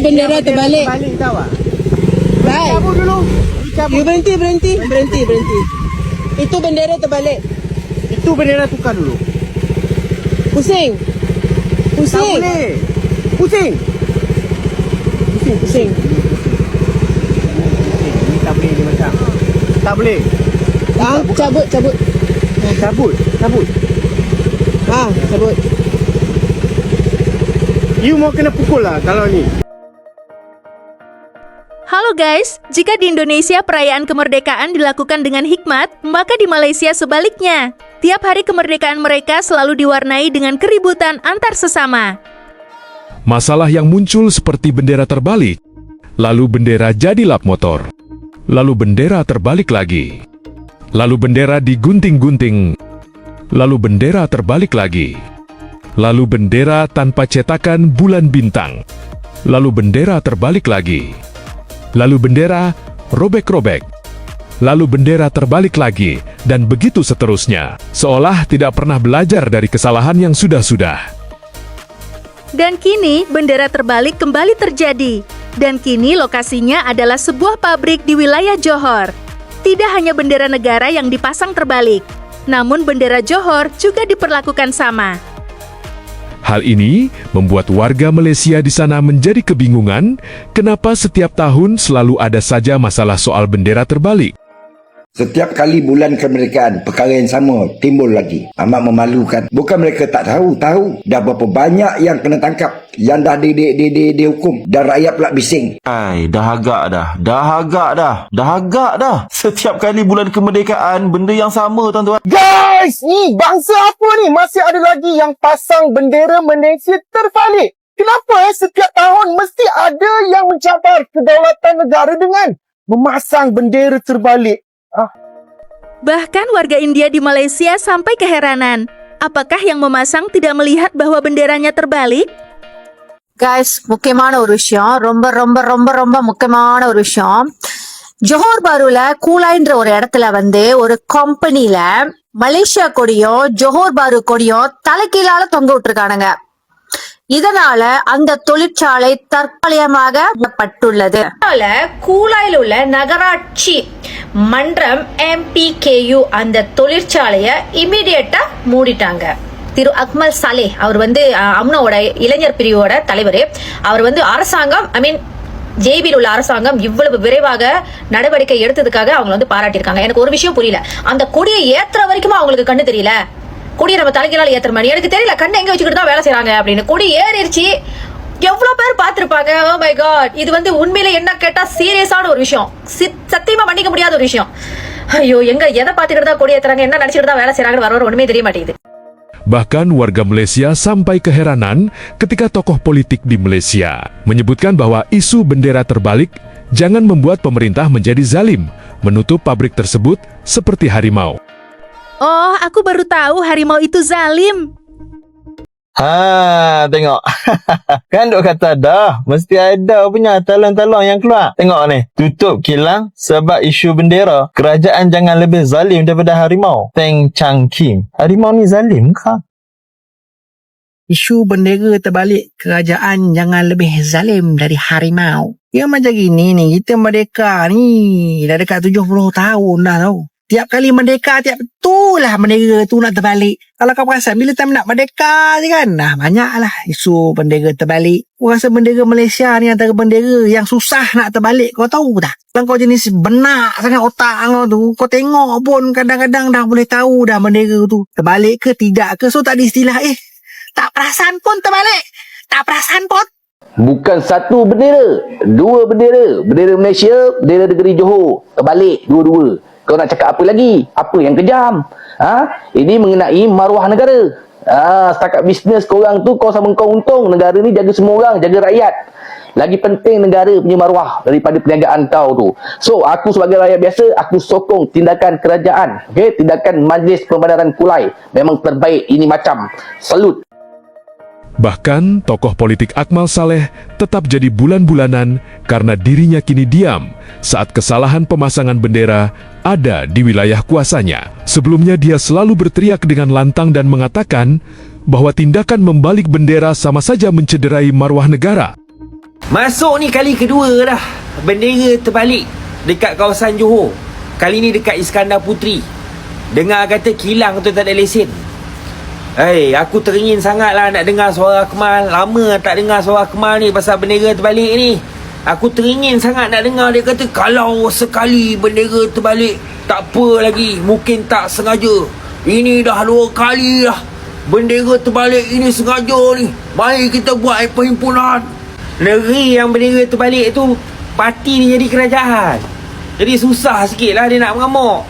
bendera terbalik. Balik tahu tak? Right. Cabut dulu. You berhenti. Itu bendera terbalik. Itu bendera tukar dulu. Pusing. Tak Pusing. boleh. Pusing. Pusing. Ini tak boleh ni macam. Tak boleh. Cabut. Cabut. Cabut. You mau kena pukul lah kalau ni. Halo guys, jika di Indonesia perayaan kemerdekaan dilakukan dengan hikmat, maka di Malaysia sebaliknya. Tiap hari kemerdekaan mereka selalu diwarnai dengan keributan antar sesama. Masalah yang muncul seperti bendera terbalik, lalu bendera jadi lap motor, lalu bendera terbalik lagi, lalu bendera digunting-gunting, lalu bendera terbalik lagi, lalu bendera tanpa cetakan bulan bintang, lalu bendera terbalik lagi, lalu bendera robek-robek, lalu bendera terbalik lagi, dan begitu seterusnya, seolah tidak pernah belajar dari kesalahan yang sudah-sudah. Dan kini bendera terbalik kembali terjadi. Dan kini lokasinya adalah sebuah pabrik di wilayah Johor. Tidak hanya bendera negara yang dipasang terbalik, namun bendera Johor juga diperlakukan sama. Hal ini membuat warga Malaysia di sana menjadi kebingungan kenapa setiap tahun selalu ada saja masalah soal bendera terbalik. Setiap kali bulan kemerdekaan, perkara yang sama timbul lagi. Amat memalukan. Bukan mereka tak tahu. Dah berapa banyak yang kena tangkap. Yang dah dihukum. Dan rakyat pula bising. Dah agak dah. Setiap kali bulan kemerdekaan, benda yang sama, tuan-tuan. Guys, ni bangsa apa ni? Masih ada lagi yang pasang bendera Malaysia terbalik. Kenapa setiap tahun mesti ada yang mencabar kedaulatan negara dengan memasang bendera terbalik? Bahkan warga India di Malaysia sampai keheranan. Apakah yang memasang tidak melihat bahwa benderanya terbalik? Guys, முக்கியமான ஒரு விஷயம், ரொம்ப முக்கியமான ஒரு விஷயம். ஜோஹர் பாருல கூலாயின்ற ஒரு இடத்துல ஒரு கம்பெனில மலேசியா கொடியும் ஜோஹர் பாரு கொடியும் தலைகீழால தொங்க விட்டுருக்கானுங்க. இதனால அந்த தொழிற்சாலை தற்காலிகமாக மூடப்பட்டுள்ளது. கூலாயில் உள்ள நகராட்சி மன்றம் MPKU அந்த தொழிற்சாலையை இமிடியேட்டா மூடிட்டாங்க. திரு அக்மல் சாலே அவர் அம்னோட இளைஞர் பிரிவோட தலைவர். அவர் அரசாங்கம் ஜேபியில் உள்ள அரசாங்கம் இவ்வளவு விரைவாக நடவடிக்கை எடுத்ததுக்காக அவங்க பாராட்டியிருக்காங்க. எனக்கு ஒரு விஷயம் புரியல, அந்த கொடியை ஏத்துற வரைக்கும் அவங்களுக்கு கண்ணு தெரியல. கொடியை நம்ம தலைகளால் ஏத்துற மாதிரி எனக்கு தெரியல, கண்ணை எங்க வச்சுக்கிட்டு தான் வேலை செய்யறாங்க அப்படின்னு. கொடி ஏறிடுச்சு, எவ்வளவு பேர் பார்த்திருப்பாங்க. ஓ மை காட், இது உண்மையில என்ன கேட்டா சீரியஸான ஒரு விஷயம், சத்தியமா மன்னிக்க முடியாத ஒரு விஷயம். ஐயோ, எதை பார்த்துக்கிட்டு தான் கொடி ஏத்துறாங்க, என்ன நினைச்சிட்டு தான் வேலை செய்யறாங்கன்னு வர ஒண்ணுமே தெரிய மாட்டேங்குது. Bahkan warga Malaysia sampai keheranan ketika tokoh politik di Malaysia menyebutkan bahwa isu bendera terbalik jangan membuat pemerintah menjadi zalim, menutup pabrik tersebut seperti harimau. Oh, aku baru tahu harimau itu zalim. Tengok. Kan dok kata dah, mesti ada punya talon-talon yang keluar. Tengok ni, tutup kilang sebab isu bendera. Kerajaan jangan lebih zalim daripada harimau. Teng Chang Kim. Harimau ni zalim kah? Isu bendera terbalik, kerajaan jangan lebih zalim dari harimau. Ya macam gini ni, kita merdeka ni dah dekat 70 tahun dah tau. Tiap kali merdeka, itulah bendera tu nak terbalik. Kalau kau perasan, bila time nak merdeka je kan, banyaklah isu bendera terbalik. Kau rasa bendera Malaysia ni antara bendera yang susah nak terbalik, kau tahu tak? Kalau kau jenis benak sangat otak kau tu, kau tengok pun kadang-kadang dah boleh tahu dah bendera tu terbalik ke tidak ke. So tak ada istilah, tak perasan pun terbalik. Tak perasan pun. Bukan satu bendera, dua bendera. Bendera Malaysia, bendera negeri Johor. Terbalik dua-dua. Kau nak cakap apa lagi? Apa yang kejam? Ini mengenai maruah negara. Setakat bisnes korang tu, kau sama kau untung. Negara ni jaga semua orang, jaga rakyat. Lagi penting negara punya maruah daripada perniagaan kau tu. So, aku sebagai rakyat biasa, aku sokong tindakan kerajaan. Okay? Tindakan Majlis Pembenaran Kulai. Memang terbaik. Ini macam salut. Bahkan, tokoh politik Akmal Saleh tetap jadi bulan-bulanan karena dirinya kini diam saat kesalahan pemasangan bendera ada di wilayah kuasanya. Sebelumnya dia selalu berteriak dengan lantang dan mengatakan bahwa tindakan membalik bendera sama saja mencederai marwah negara. Masuk ni kali kedua dah bendera terbalik dekat kawasan Johor. Kali ni dekat Iskandar Puteri. Dengar kata kilang tu tak ada lesen. Aku teringin sangat lah nak dengar suara Akmal. Lama tak dengar suara Akmal ni pasal bendera terbalik ni. Aku teringin sangat nak dengar. Dia kata kalau sekali bendera terbalik, tak apa lagi, mungkin tak sengaja. Ini dah 2 kali dah bendera terbalik ini sengaja ni. Mari kita buat perhimpunan. Negeri yang bendera terbalik tu, parti ni jadi kerajaan. Jadi susah sikit lah dia nak mengamuk.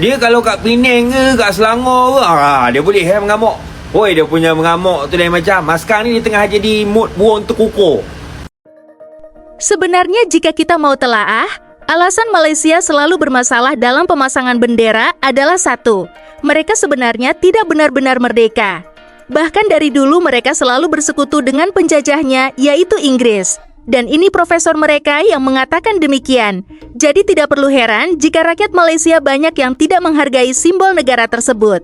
Dia kalau kat Penang ke, kat Selangor ke, dia boleh mengamuk. Dia punya mengamuk tu lain macam. Sekarang ni dia tengah jadi mood burung terkukur. Sebenarnya jika kita mau telaah, alasan Malaysia selalu bermasalah dalam pemasangan bendera adalah satu, mereka sebenarnya tidak benar-benar merdeka. Bahkan dari dulu mereka selalu bersekutu dengan penjajahnya, yaitu Inggris. Dan ini profesor mereka yang mengatakan demikian. Jadi tidak perlu heran jika rakyat Malaysia banyak yang tidak menghargai simbol negara tersebut.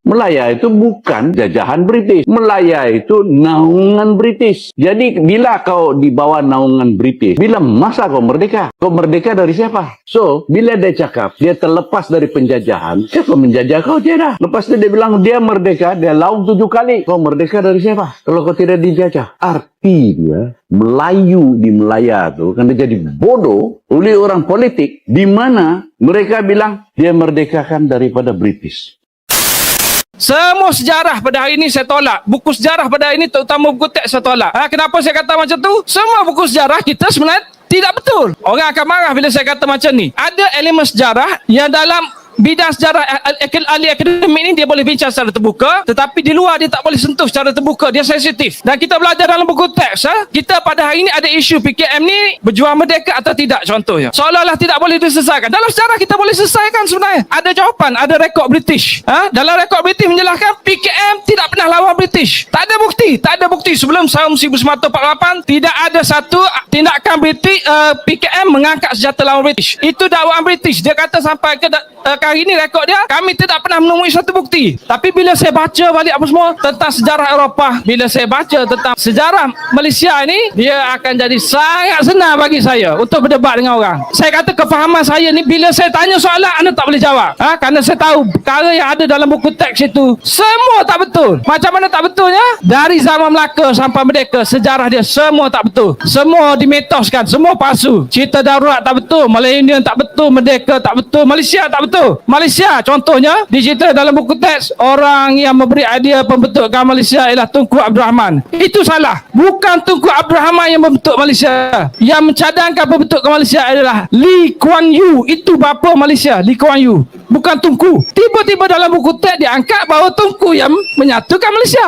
Melaya itu bukan jajahan British. Melaya itu naungan British. Jadi bila kau di bawah naungan British, bila masa kau merdeka? Kau merdeka dari siapa? So, bila dia cakap dia terlepas dari penjajahan, siapa menjajah kau? Dia dah. Lepas itu dia bilang dia merdeka, dia laung 7 kali. Kau merdeka dari siapa? Kalau kau tidak dijajah. Artinya Melayu di Melaya itu kan dia jadi bodoh oleh orang politik di mana mereka bilang dia merdekakan daripada British. Semua sejarah pada hari ini saya tolak. Buku sejarah pada hari ini terutama buku teks saya tolak. Kenapa saya kata macam tu? Semua buku sejarah kita sebenarnya tidak betul. Orang akan marah bila saya kata macam ni. Ada elemen sejarah yang dalam bidang sejarah ahli akademik ni dia boleh bincang secara terbuka, tetapi di luar dia tak boleh sentuh secara terbuka, dia sensitif. Dan kita belajar dalam buku teks, kita pada hari ini ada isu PKM ni berjuang merdeka atau tidak contohnya. Seolah-olah tidak boleh diselesaikan. Dalam sejarah kita boleh selesaikan sebenarnya. Ada jawapan, ada rekod British. Dalam rekod British menjelaskan PKM tidak pernah lawan British. Tak ada bukti, tak ada bukti sebelum tahun 1948 tidak ada satu tindakan British PKM mengangkat senjata lawan British. Itu dakwaan British. Dia kata sampai ke hari ini rekod dia, kami tidak pernah menemui satu bukti. Tapi bila saya baca balik apa semua tentang sejarah Eropah, bila saya baca tentang sejarah Malaysia ini, dia akan jadi sangat senang bagi saya untuk berdebat dengan orang. Saya kata kefahaman saya ni, bila saya tanya soalan, anda tak boleh jawab. Kerana saya tahu perkara yang ada dalam buku teks itu semua tak betul. Macam mana tak betulnya? Dari zaman Melaka sampai merdeka, sejarah dia semua tak betul. Semua dimetoskan, semua palsu. Cerita darurat tak betul, Malay Union tak betul, merdeka tak betul, Malaysia tak betul. Malaysia contohnya dicerita dalam buku teks, orang yang memberi idea pembentukan Malaysia ialah Tunku Abdul Rahman. Itu salah. Bukan Tunku Abdul Rahman yang membentuk Malaysia. Yang mencadangkan pembentukan Malaysia adalah Lee Kuan Yew. Itu bapa Malaysia, Lee Kuan Yew, bukan Tunku. Tiba-tiba dalam buku teks diangkat bahawa Tunku yang menyatukan Malaysia.